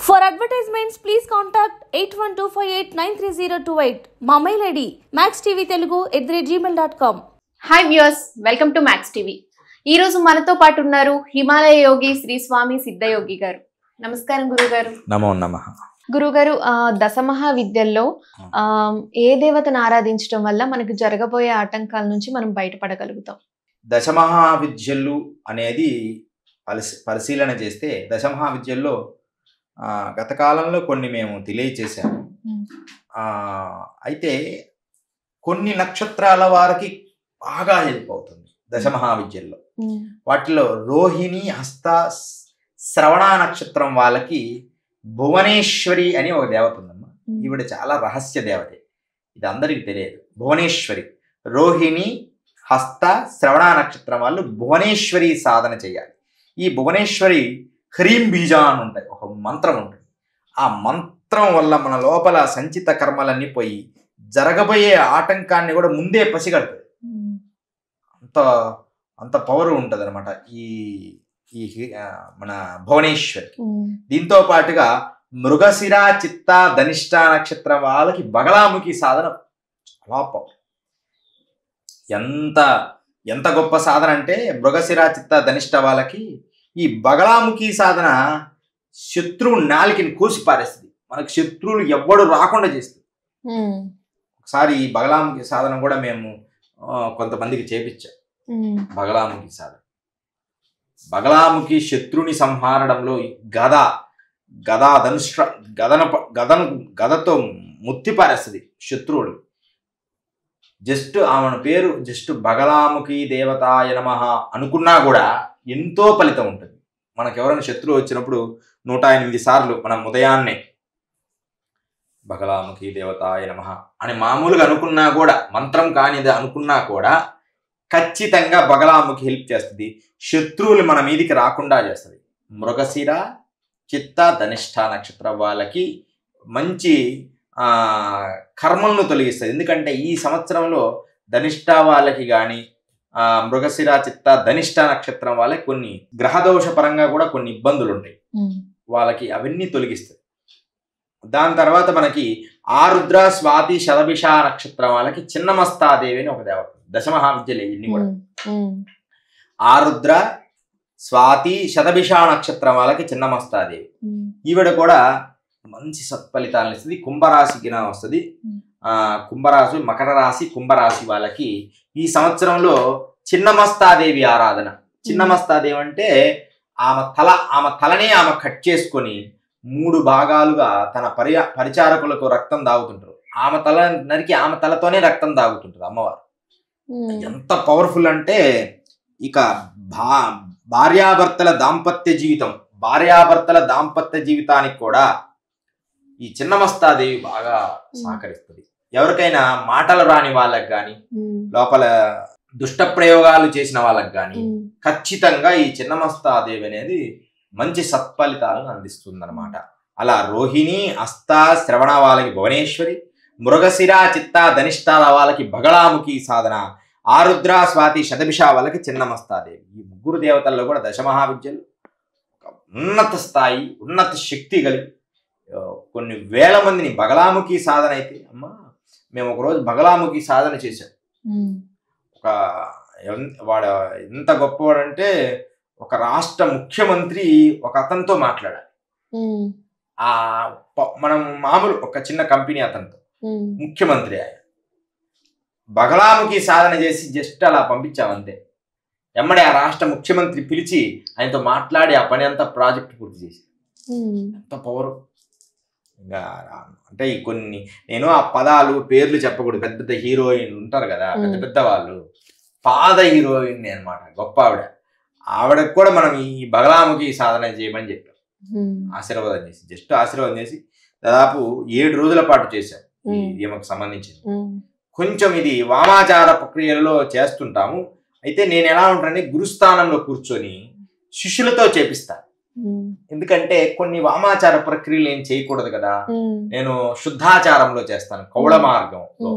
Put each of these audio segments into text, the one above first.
For advertisements, please contact 8125893028. మా mail ID maxtvtelugu@gmail.com. Hi viewers, welcome to max TV. ఈ రోజు మనతో పాటు ఉన్నారు హిమాలయ యోగి శ్రీ స్వామి సిద్ధయోగి గారు. నమస్కారం గురుగారు. నమో నమః. గురుగారు, దశమహా విద్యల్లో ఏ దేవతను ఆరాధించడం వల్ల మనకు జరగబోయే ఆటంకాల నుంచి మనం బయటపడగలుగుతాం? దశమహా విద్యలు అనేది పరిశీలన చేస్తే దశమహా విద్యల్లో గత కాలంలో కొన్ని మేము తెలియచేశాము. అయితే కొన్ని నక్షత్రాల వారికి బాగా హెల్ప్ అవుతుంది దశమహా విద్యల్లో. వాటిలో రోహిణి, హస్త, శ్రవణ నక్షత్రం వాళ్ళకి భువనేశ్వరి అని ఒక దేవత ఉందమ్మా. ఈవిడ చాలా రహస్య దేవతే, ఇది అందరికీ తెలియదు. భువనేశ్వరి, రోహిణి, హస్త, శ్రవణ నక్షత్రం వాళ్ళు భువనేశ్వరి సాధన చేయాలి. ఈ భువనేశ్వరి హ్రీం బీజ అని ఉంటాయి, ఒక మంత్రం ఉంటుంది. ఆ మంత్రం వల్ల మన లోపల సంచిత కర్మలన్నీ పోయి జరగబోయే ఆటంకాన్ని కూడా ముందే పసిగడుతుంది. అంత పవర్ ఉంటుంది అనమాట ఈ మన భువనేశ్వరి. దీంతో పాటుగా మృగశిర, చిత్త, ధనిష్ట నక్షత్రం వాళ్ళకి బగలాముఖి సాధన చాలా పవర్. ఎంత గొప్ప సాధన అంటే మృగశిర, చిత్త, ధనిష్ట వాళ్ళకి ఈ బగలాముఖి సాధన శత్రువు నాలికని కోసి పారేస్తుంది. మనకు శత్రువులు ఎవ్వడు రాకుండా చేస్తుంది. ఒకసారి ఈ బగలాముఖి సాధన కూడా మేము కొంతమందికి చేపించాం. బగలాముఖి సాధన, బగలాముఖి శత్రుని సంహారణంలో గదతో ముత్తి పారేస్తుంది శత్రువులు. జస్ట్ ఆమె పేరు జస్ట్ బగలాముఖి దేవతాయ నమః అనుకున్నా కూడా ఎంతో ఫలితం ఉంటుంది. మనకు ఎవరైనా శత్రువు వచ్చినప్పుడు 108 సార్లు మనం ఉదయాన్నే బగలాముఖి దేవతాయ నమః అని మామూలుగా అనుకున్నా కూడా, మంత్రం కానిది అనుకున్నా కూడా ఖచ్చితంగా బగలాముఖి హెల్ప్ చేస్తుంది. శత్రువులు మన మీదికి రాకుండా చేస్తుంది. మృగశిర, చిత్త, ధనిష్ట నక్షత్రం వాళ్ళకి మంచి కర్మలను తొలగిస్తుంది. ఎందుకంటే ఈ సంవత్సరంలో ధనిష్ట వాళ్ళకి కానీ మృగశిర, చిత్త, ధనిష్ట నక్షత్రం వాళ్ళకి కొన్ని గ్రహదోష పరంగా కూడా కొన్ని ఇబ్బందులు ఉంటాయి. వాళ్ళకి అవన్నీ తొలగిస్తాయి. దాని తర్వాత మనకి ఆరుద్ర, స్వాతి, శతభిష నక్షత్రం వాళ్ళకి చిన్నమస్తాదేవి అని ఒక దేవత. దశమహా విద్యలు ఇన్ని కూడా ఆరుద్ర, స్వాతి, శతభిష నక్షత్రం వాళ్ళకి చిన్నమస్తాదేవి. ఈవిడ కూడా మంచి సత్ఫలితాలను ఇస్తుంది. కుంభరాశికి వస్తుంది. కుంభరాశి, మకర రాశి, కుంభరాశి వాళ్ళకి ఈ సంవత్సరంలో చిన్నమస్తాదేవి ఆరాధన. చిన్నమస్తాదేవి అంటే ఆమె తలనే ఆమె కట్ చేసుకొని 3 భాగాలుగా తన పరిచారకులకు రక్తం దాగుతుంటారు. ఆమె తల నరికి ఆమె తలతోనే రక్తం దాగుతుంటారు అమ్మవారు. ఎంత పవర్ఫుల్ అంటే ఇక భార్యాభర్తల దాంపత్య జీవితానికి కూడా ఈ చిన్నమస్తాదేవి బాగా సహకరిస్తుంది. ఎవరికైనా మాటలు రాని వాళ్ళకి కానీ, లోపల దుష్ట ప్రయోగాలు చేసిన వాళ్ళకి కానీ ఖచ్చితంగా ఈ చిన్నమస్తాదేవి అనేది మంచి సత్ఫలితాలను అందిస్తుంది అనమాట. అలా రోహిణి, హస్త, శ్రవణ వాళ్ళకి భువనేశ్వరి, మృగశిర, చిత్త, ధనిష్టాల వాళ్ళకి బగలాముఖి సాధన, ఆరుద్ర, స్వాతి, శతభిష వాళ్ళకి చిన్నమస్తాదేవి. ఈ 3 దేవతల్లో కూడా దశమహావిద్యలు ఉన్నత స్థాయి, ఉన్నత శక్తి కలిగి కొన్ని వేల మందిని బగలాముఖి సాధన అయితే అమ్మా, మేము ఒకరోజు బగలాముఖి సాధన చేశాం. వాడు ఎంత గొప్పవాడంటే ఒక రాష్ట్ర ముఖ్యమంత్రి ఒక అతనితో మాట్లాడాలి. మనం మామూలు ఒక చిన్న కంపెనీ అతనితో, ముఖ్యమంత్రి ఆయన బగలాముఖి సాధన చేసి జస్ట్ అలా పంపించామంతే. ఎమ్మడే ఆ రాష్ట్ర ముఖ్యమంత్రి పిలిచి ఆయనతో మాట్లాడి ఆ పని అంతా ప్రాజెక్ట్ పూర్తి చేసి. ఎంత పవర్! ఇంకా అంటే కొన్ని నేను ఆ పదాలు పేర్లు చెప్పకూడదు. పెద్ద పెద్ద హీరోయిన్ ఉంటారు కదా, పెద్ద వాళ్ళు, పాద హీరోయిన్ అనమాట, గొప్ప ఆవిడ. ఆవిడకు కూడా మనం ఈ బగలాముఖి సాధన చేయమని చెప్పాం. ఆశీర్వాదం చేసి, జస్ట్ ఆశీర్వాదం చేసి దాదాపు 7 రోజుల పాటు చేశాం. ఈమెకు సంబంధించింది కొంచెం ఇది వామాచార ప్రక్రియలలో చేస్తుంటాము. అయితే నేను ఎలా ఉంటానంటే గురుస్థానంలో కూర్చొని శిష్యులతో చేపిస్తాను. ఎందుకంటే కొన్ని వామాచార ప్రక్రియలు ఏం చేయకూడదు కదా. నేను శుద్ధాచారంలో చేస్తాను. కౌళ మార్గంలో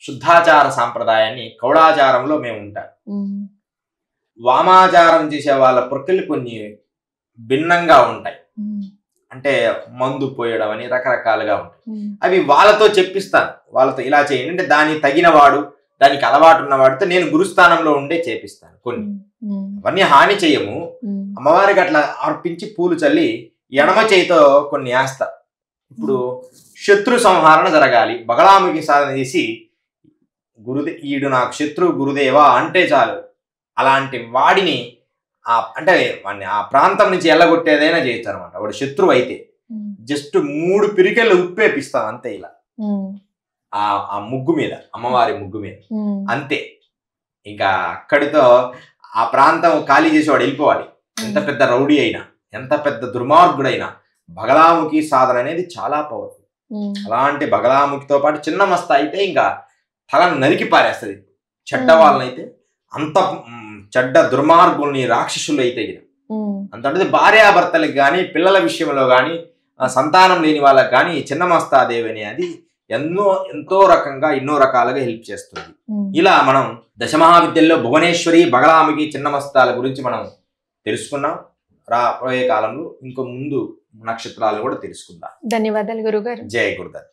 శుద్ధాచార సాంప్రదాయాన్ని కౌళాచారంలో మేము ఉంటాం. వామాచారం చేసే వాళ్ళ ప్రక్రియలు కొన్ని భిన్నంగా ఉంటాయి. అంటే మందు పోయడం అని రకరకాలుగా ఉంటాయి. అవి వాళ్ళతో చెప్పిస్తాను, వాళ్ళతో ఇలా చేయండి అంటే దానికి తగిన వాడు, దానికి అలవాటు ఉన్నవాడితో నేను గురుస్థానంలో ఉండే చేపిస్తాను. కొన్ని అవన్నీ హాని చేయము. అమ్మవారికి అట్లా అర్పించి పూలు చల్లి ఎడమ చేయితో కొన్ని వేస్తా. ఇప్పుడు శత్రు సంహరణ జరగాలి, బగళాముఖి సాధన చేసి ఈడు నాకు శత్రు గురుదేవా అంటే చాలు, అలాంటి వాడిని అంటే వాడిని ఆ ప్రాంతం నుంచి ఎల్లగొట్టేదైనా చేయొచ్చు అనమాట. వాడు శత్రువు అయితే జస్ట్ 3 పిరికెళ్ళు ఉప్పేపిస్తాం అంతే, ఇలా ఆ ముగ్గు మీద, అమ్మవారి ముగ్గు మీద అంతే. ఇంకా అక్కడితో ఆ ప్రాంతం ఖాళీ చేసి వాడు వెళ్ళిపోవాలి. ఎంత పెద్ద రౌడీ అయినా, ఎంత పెద్ద దుర్మార్గుడైనా బగళాముఖి సాధన అనేది చాలా పవర్ఫుల్. అలాంటి బగళాముఖితో పాటు చిన్న మస్త అయితే ఇంకా తలను నరికి పారేస్తుంది. చెడ్డ వాళ్ళనైతే, అంత చెడ్డ దుర్మార్గుల్ని, రాక్షసులు అయితే అంత భార్యాభర్తలకు కానీ, పిల్లల విషయంలో కానీ, సంతానం లేని వాళ్ళకి కానీ చిన్న మస్తాదేవి అనేది ఎంతో రకంగా ఎన్నో రకాలుగా హెల్ప్ చేస్తుంది. ఇలా మనం దశమహావిద్యల్లో భువనేశ్వరి, బగళాముఖి, చిన్నమస్తాల గురించి మనం తెలుసుకున్నాం. రాబోయే కాలంలో ఇంకో ముందు నక్షత్రాలు కూడా తెలుసుకుందాం. ధన్యవాదాలు గురుగారు. జయ గురుదత్.